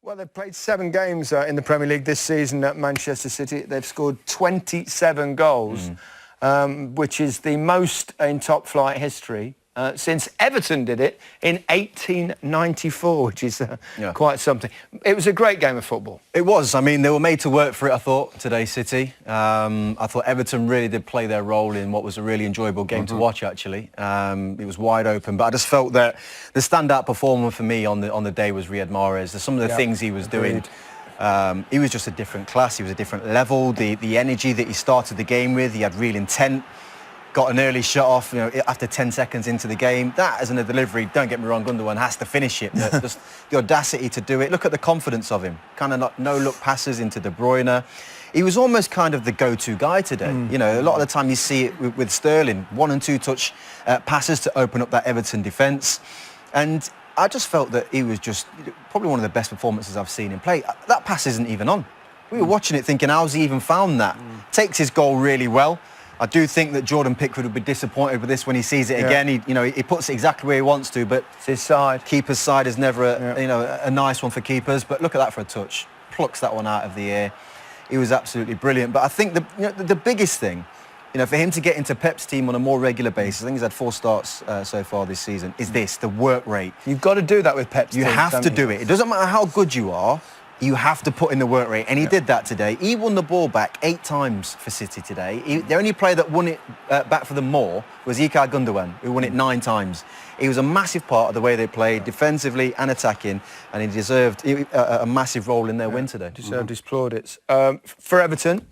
Well, they've played 7 games in the Premier League this season at Manchester City. They've scored 27 goals, which is the most in top-flight history since Everton did it in 1894, which is quite something. It was a great game of football. It was. I mean, they were made to work for it, I thought, today, City. I thought Everton really did play their role in what was a really enjoyable game to watch, actually. It was wide open, but I just felt that the standout performer for me on the day was Riyad Mahrez. Some of the things he was doing, he was just a different class. He was a different level. The energy that he started the game with, he had real intent. Got an early shot off, after 10 seconds into the game. That isn't a delivery. Don't get me wrong, Gundogan has to finish it. Just the audacity to do it. Look at the confidence of him. Kind of no-look passes into De Bruyne. He was almost kind of the go-to guy today. A lot of the time you see it with Sterling, 1- and 2-touch passes to open up that Everton defence. And I just felt that he was just probably one of the best performances I've seen him play. That pass isn't even on. We were watching it thinking, how's he even found that? Takes his goal really well. I do think that Jordan Pickford would be disappointed with this when he sees it again. He puts it exactly where he wants to, but it's his side. Keeper's side is never a nice one for keepers. But look at that for a touch. Plucks that one out of the air. He was absolutely brilliant. But I think the biggest thing, for him to get into Pep's team on a more regular basis, I think he's had 4 starts so far this season, is the work rate. You've got to do that with Pep's team. You have to do it. It doesn't matter how good you are. You have to put in the work rate, and he did that today. He won the ball back 8 times for City today. The only player that won it back for them more was Ilkay Gundogan, who won it 9 times. He was a massive part of the way they played, defensively and attacking, and he deserved a massive role in their win today. Deserved his plaudits. For Everton,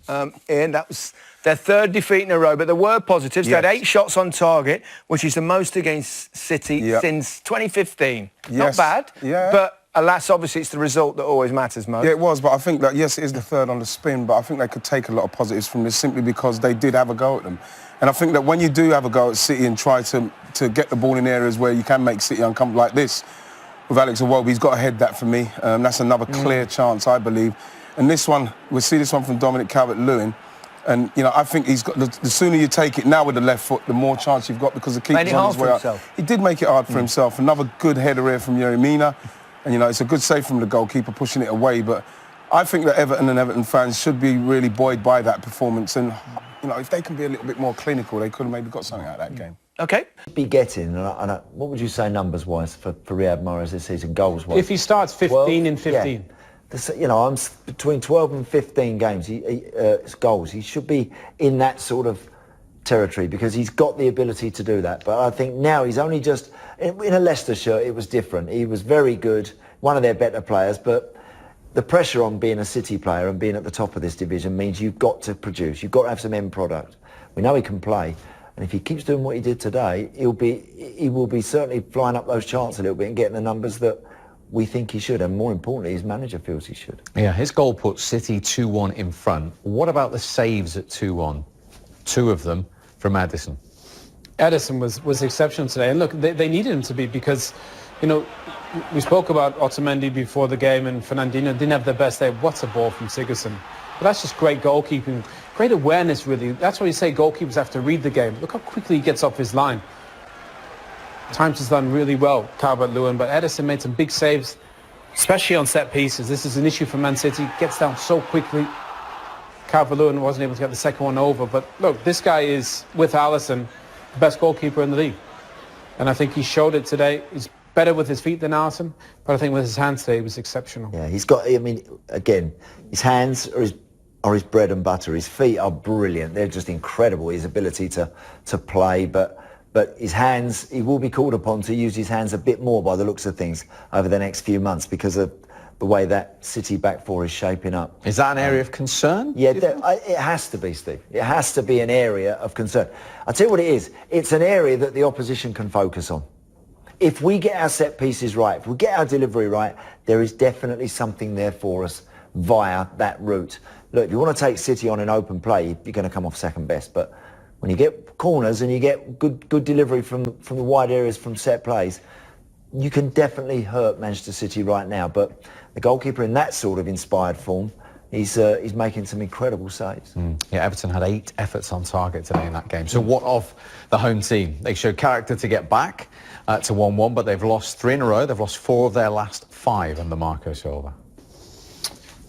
Ian, that was their 3rd defeat in a row, but there were positives. They had 8 shots on target, which is the most against City since 2015. Not bad, but alas, obviously, it's the result that always matters most. Yeah, it was, but I think that, yes, it is the 3rd on the spin, but I think they could take a lot of positives from this simply because they did have a go at them. And I think that when you do have a go at City and try to get the ball in areas where you can make City uncomfortable like this, with Alex Iwobi, he's got to head that for me. That's another clear chance, I believe. And this one, we'll see this one from Dominic Calvert-Lewin. And, I think he's got the sooner you take it now with the left foot, the more chance you've got because the keeper's on his way out. He did make it hard for himself. Another good header here from Yerry Mina. And, it's a good save from the goalkeeper pushing it away. But I think that Everton and Everton fans should be really buoyed by that performance. And, if they can be a little bit more clinical, they could have maybe got something out of that game. OK. Be getting, what would you say numbers-wise for Riyad Mahrez this season, goals-wise? If he starts 15 in 15. I'm between 12 and 15 games, goals. He should be in that sort of territory because he's got the ability to do that. But I think now he's only just... In a Leicester shirt, it was different. He was very good, one of their better players, but the pressure on being a City player and being at the top of this division means you've got to produce. You've got to have some end product. We know he can play, and if he keeps doing what he did today, he will be certainly flying up those charts a little bit and getting the numbers that we think he should, and more importantly, his manager feels he should. Yeah, his goal put City 2-1 in front. What about the saves at 2-1? 2 of them from Addison. Edison was exceptional today, and look, they needed him to be because, we spoke about Otamendi before the game, and Fernandinho didn't have the best day. What's a ball from Sigurdsson? But that's just great goalkeeping, great awareness, really. That's why you say goalkeepers have to read the game. Look how quickly he gets off his line. Times has done really well, Calvert-Lewin, but Edison made some big saves, especially on set pieces. This is an issue for Man City. Gets down so quickly. Calvert-Lewin wasn't able to get the second one over, but look, this guy is, with Alisson, the best goalkeeper in the league. And I think he showed it today. He's better with his feet than Alisson, but I think with his hands today, he was exceptional. Yeah, he's got, again, his hands are his bread and butter. His feet are brilliant. They're just incredible, his ability to play, but his hands, he will be called upon to use his hands a bit more by the looks of things over the next few months because of the way that City back four is shaping up. Is that an area of concern? Yeah, it has to be, Steve. It has to be an area of concern. I'll tell you what it is. It's an area that the opposition can focus on. If we get our set pieces right, if we get our delivery right, there is definitely something there for us via that route. Look, if you want to take City on an open play, you're going to come off second best. But when you get corners and you get good delivery from the wide areas from set plays, you can definitely hurt Manchester City right now. But the goalkeeper in that sort of inspired form, he's making some incredible saves. Yeah, Everton had 8 efforts on target today in that game. So what of the home team? They showed character to get back to 1-1, but they've lost 3 in a row. They've lost 4 of their last 5 under Marco Silva.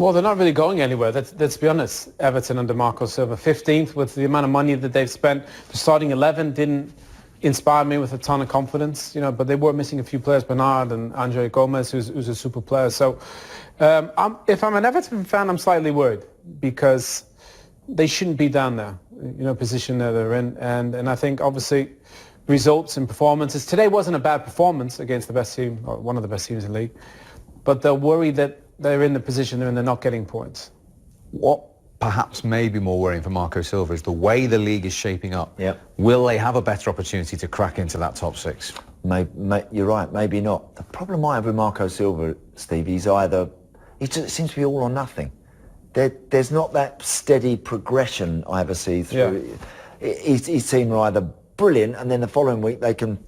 Well, they're not really going anywhere. Let's be honest. Everton under Marco Silva, 15th with the amount of money that they've spent. The starting 11 didn't inspire me with a ton of confidence, but they were missing a few players, Bernard and Andre Gomez, who's a super player. So if I'm an Everton fan, I'm slightly worried because they shouldn't be down there, position that they're in. And I think, obviously, results and performances. Today wasn't a bad performance against the best team, or one of the best teams in the league, but they're worried that they're in the position they're in, they're not getting points. What perhaps may be more worrying for Marco Silva is the way the league is shaping up. Yep. Will they have a better opportunity to crack into that top six? You're right, maybe not. The problem I have with Marco Silva, Steve, he just seems to be all or nothing. There's not that steady progression I ever see through. Yeah. His team are either brilliant, and then the following week they can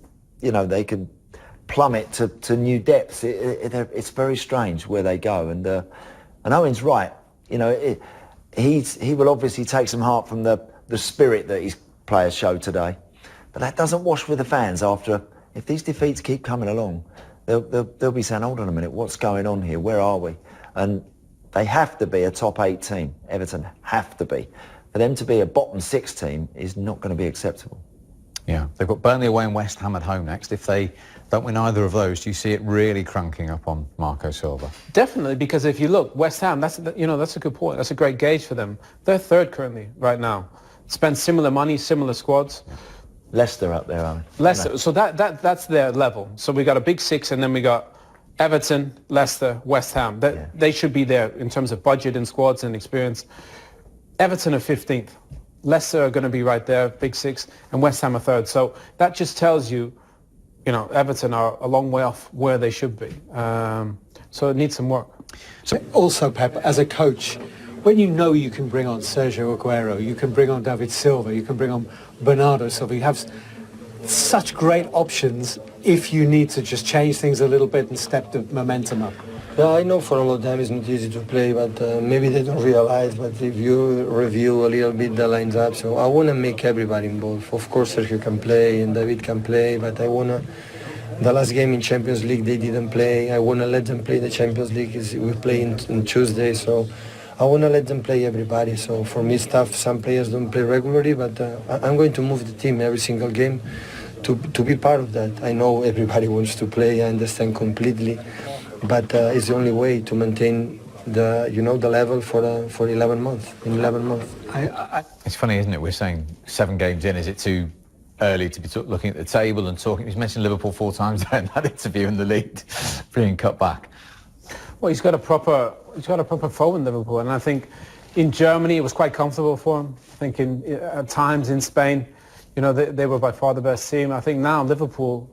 plummet to new depths. It's very strange where they go, and Owen's right. He will obviously take some heart from the spirit that his players showed today, but that doesn't wash with the fans after. If these defeats keep coming along, they'll be saying, hold on a minute, what's going on here? Where are we? And they have to be a top 8 team. Everton have to be. For them to be a bottom 6 team is not going to be acceptable. Yeah, they've got Burnley away and West Ham at home next. If they don't win either of those, do you see it really cranking up on Marco Silva? Definitely, because if you look, West Ham, that's a good point. That's a great gauge for them. They're third currently right now. Spend similar money, similar squads. Yeah. Leicester up there, Alan. Leicester, so that's their level. So we got a big 6, and then we got Everton, Leicester, West Ham. They should be there in terms of budget and squads and experience. Everton are 15th. Leicester are going to be right there, big 6, and West Ham are 3rd. So that just tells you, Everton are a long way off where they should be. So it needs some work. So also, Pep, as a coach, when you know you can bring on Sergio Aguero, you can bring on David Silva, you can bring on Bernardo Silva, you have such great options if you need to just change things a little bit and step the momentum up. Yeah, I know for a lot of them it's not easy to play, but maybe they don't realize. But if you review a little bit the lines up, so I want to make everybody involved. Of course, Sergio can play and David can play, but I want to. The last game in Champions League they didn't play. I want to let them play the Champions League. We play on Tuesday, so I want to let them play everybody. So for me, some players don't play regularly, but I'm going to move the team every single game to be part of that. I know everybody wants to play. I understand completely. But it's the only way to maintain the level for 11 months. In 11 months. It's funny, isn't it? We're saying 7 games in. Is it too early to be looking at the table and talking? He's mentioned Liverpool 4 times there in that interview in the lead, being cut back. Well, he's got a proper foe in Liverpool, and I think in Germany it was quite comfortable for him. I think at times in Spain, they were by far the best team. I think now Liverpool.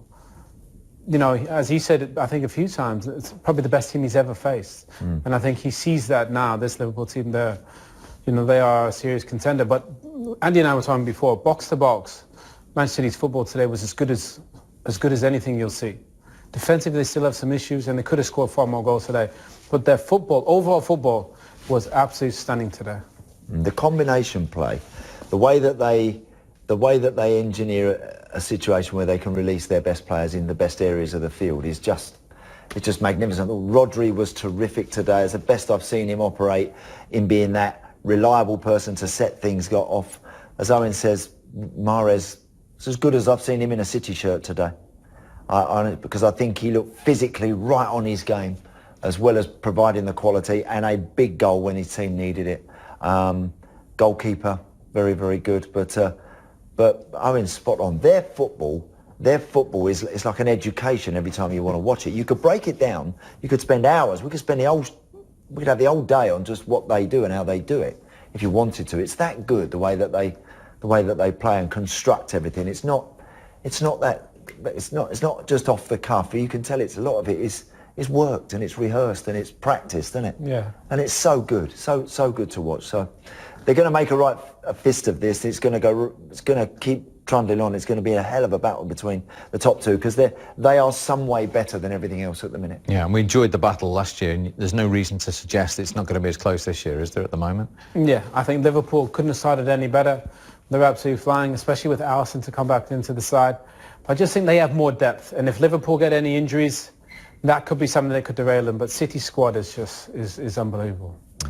As he said, I think a few times, it's probably the best team he's ever faced. And I think he sees that now, this Liverpool team, they are a serious contender. But Andy and I were talking before, box to box, Manchester City's football today was as good as anything you'll see. Defensively, they still have some issues, and they could have scored 4 more goals today. But their overall football, was absolutely stunning today. The combination play, the way that they engineer a situation where they can release their best players in the best areas of the field it's just magnificent. Rodri was terrific today. It's the best I've seen him operate in being that reliable person to set things off. As Owen says, Mahrez is as good as I've seen him in a City shirt today. Because I think he looked physically right on his game, as well as providing the quality and a big goal when his team needed it. Goalkeeper, very, very good. But Owen's spot on. Their football is like an education every time you want to watch it. You could break it down. You could spend hours. We could have the whole day on just what they do and how they do it, if you wanted to. It's that good, the way that they play and construct everything. It's not just off the cuff. You can tell a lot of it is worked and it's rehearsed and it's practiced, isn't it? Yeah. And it's so good, so good to watch. So they're going to make a fist of this. It's going to keep trundling on. It's going to be a hell of a battle between the top 2 because they are some way better than everything else at the minute. Yeah, and we enjoyed the battle last year, and there's no reason to suggest it's not going to be as close this year, is there, at the moment? Yeah, I think Liverpool couldn't have started any better. They're absolutely flying, especially with Alisson to come back into the side. I just think they have more depth, and if Liverpool get any injuries, that could be something that could derail them. But City's squad is just is unbelievable.